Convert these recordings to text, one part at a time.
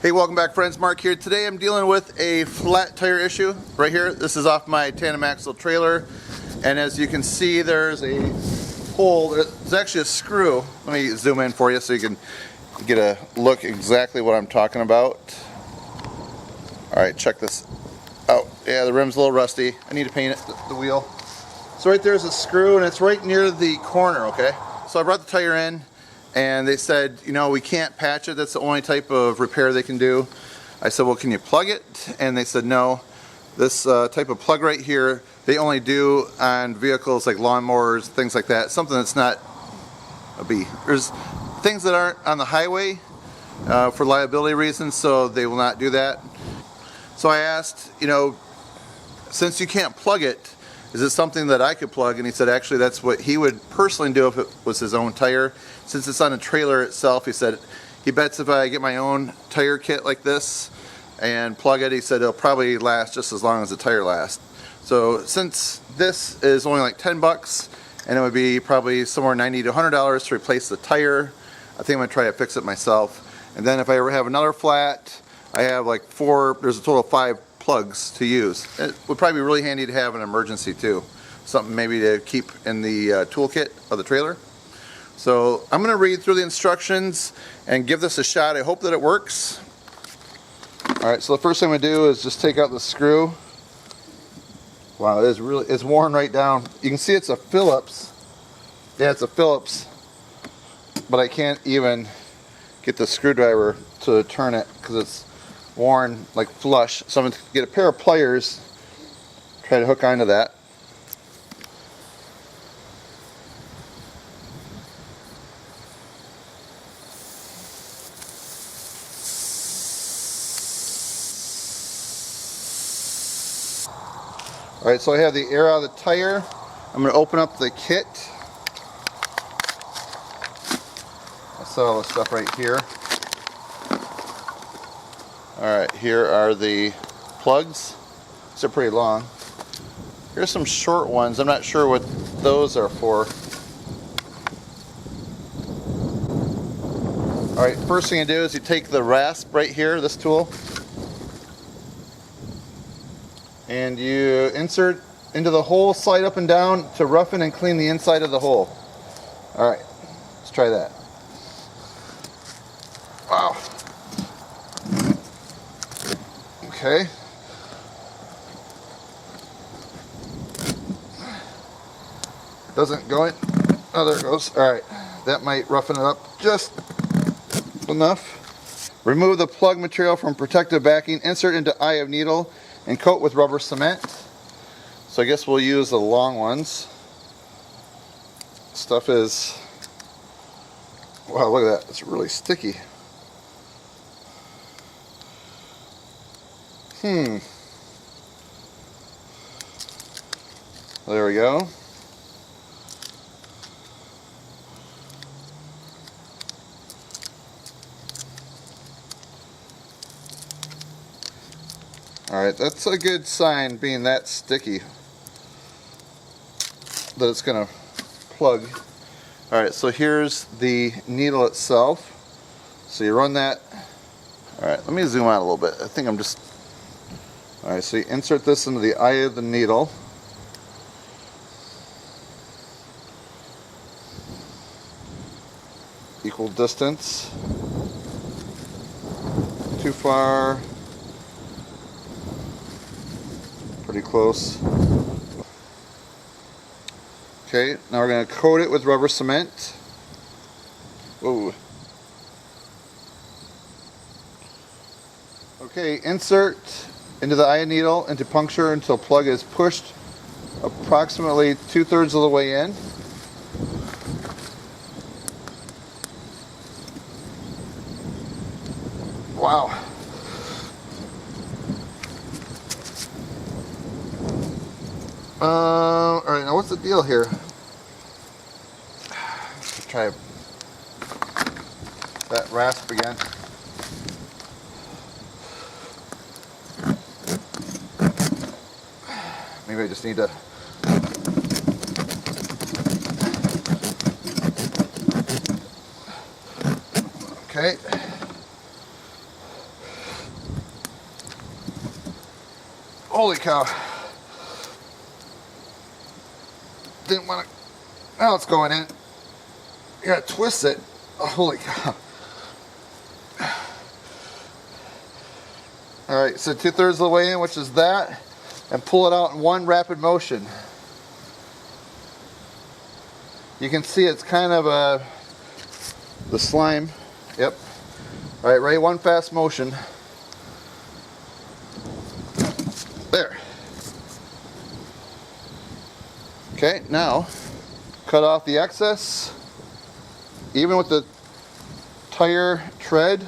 Hey, welcome back friends, Mark here. Today I'm dealing with a flat tire issue right here. This is off my tandem axle trailer, and as you can see there's a hole. There's actually a screw. Let me zoom in for you so you can get a look exactly what I'm talking about. Alright, check this out. Yeah, the rim's a little rusty. I need to paint it, the wheel. So right there's a screw and it's right near the corner, okay? So I brought the tire in and they said, you know, we can't patch it. That's the only type of repair they can do. I said, well, can you plug it? And they said, no. This type of plug right here, they only do on vehicles like lawnmowers, things like that. Something that's not a B. There's things that aren't on the highway for liability reasons, so they will not do that. So I asked, you know, since you can't plug it, is it something that I could plug? And he said actually that's what he would personally do if it was his own tire. Since it's on a trailer itself, he said he bets if I get my own tire kit like this and plug it, he said it'll probably last just as long as the tire lasts. So since this is only like 10 bucks and it would be probably somewhere $90 to $100 to replace the tire, I think I'm going to try to fix it myself. And then if I ever have another flat, I have like there's a total of 5 plugs to use. It would probably be really handy to have an emergency too. Something maybe to keep in the toolkit of the trailer. So I'm going to read through the instructions and give this a shot. I hope that it works. Alright, so the first thing I'm going to do is just take out the screw. Wow, it's worn right down. You can see it's a Phillips. Yeah, it's a Phillips. But I can't even get the screwdriver to turn it because it's worn like flush. So I'm going to get a pair of pliers, try to hook onto that. Alright, so I have the air out of the tire. I'm going to open up the kit. I set all the stuff right here. Alright, here are the plugs. These are pretty long. Here's some short ones. I'm not sure what those are for. Alright, first thing you do is you take the rasp right here, this tool, and you insert into the hole, slide up and down to roughen and clean the inside of the hole. Alright, let's try that. Wow. Okay. Doesn't go in. Oh, there it goes. Alright, that might roughen it up just enough. Remove the plug material from protective backing, insert into eye of needle, and coat with rubber cement. So I guess we'll use the long ones. Stuff is, wow, look at that, it's really sticky. There we go. Alright, that's a good sign, being that sticky, that it's going to plug. Alright, so here's the needle itself. So you run that. Alright, let me zoom out a little bit. I think I'm just... Alright, so you insert this into the eye of the needle. Equal distance. Too far. Pretty close. Okay, now we're going to coat it with rubber cement. Whoa. Okay, insert into the eye of needle into puncture until plug is pushed approximately 2/3 of the way in. Wow. Alright, now what's the deal here? Let's try that rasp again. Maybe I just need to Okay. Holy cow. Didn't want to. Now it's going in. You gotta twist it. Oh, holy cow. Alright, so 2/3 of the way in, which is that, and pull it out in one rapid motion. You can see it's kind of the slime. Yep. Alright, ready? One fast motion. There. Okay, now cut off the excess, even with the tire tread.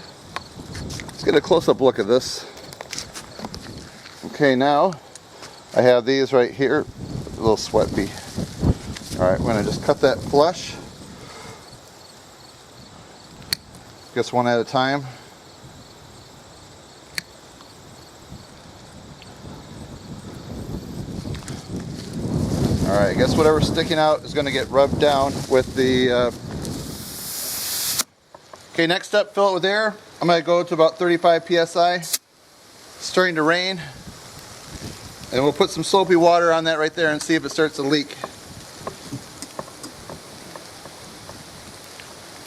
Let's get a close-up look at this. Okay, now I have these right here, a little sweat bee. Alright, I'm going to just cut that flush. Guess one at a time. Alright, I guess whatever's sticking out is going to get rubbed down with the... Okay, next step, fill it with air. I'm going to go to about 35 psi. It's starting to rain. And we'll put some soapy water on that right there and see if it starts to leak.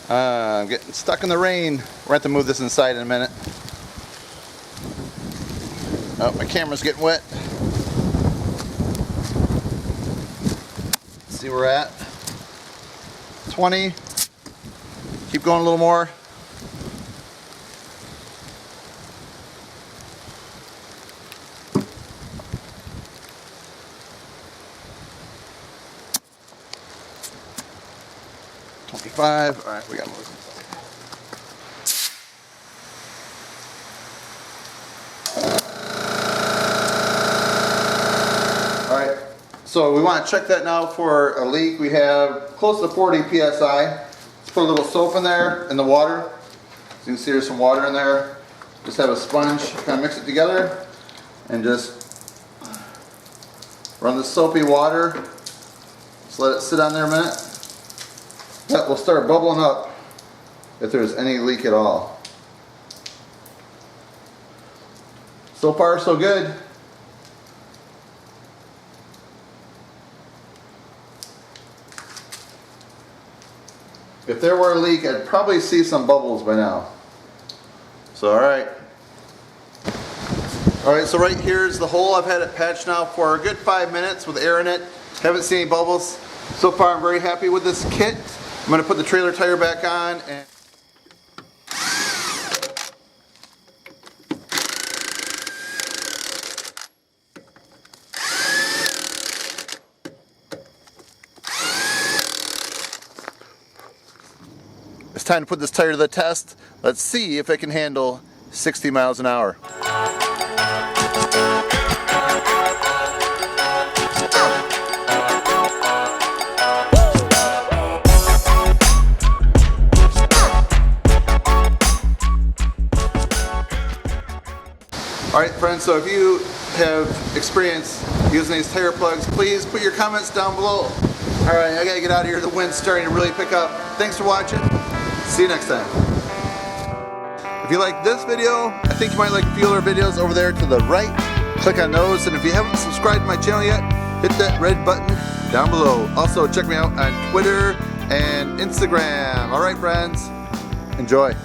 I'm getting stuck in the rain. We're going to have to move this inside in a minute. Oh, my camera's getting wet. Let's see where we're at. 20. Keep going a little more. All right, we got more. All right, so we want to check that now for a leak. We have close to 40 psi. Let's put a little soap in there in the water. So you can see there's some water in there. Just have a sponge, kind of mix it together, and just run the soapy water. Just let it sit on there a minute. That will start bubbling up if there's any leak at all. So far, so good. If there were a leak, I'd probably see some bubbles by now. So, alright. Alright, so right here's the hole. I've had it patched now for a good 5 minutes with air in it. Haven't seen any bubbles. So far, I'm very happy with this kit. I'm going to put the trailer tire back on and it's time to put this tire to the test. Let's see if it can handle 60 miles an hour. Alright friends, so if you have experience using these tire plugs, please put your comments down below. Alright, I gotta get out of here. The wind's starting to really pick up. Thanks for watching. See you next time. If you like this video, I think you might like a few other videos over there to the right. Click on those, and if you haven't subscribed to my channel yet, hit that red button down below. Also, check me out on Twitter and Instagram. Alright friends, enjoy.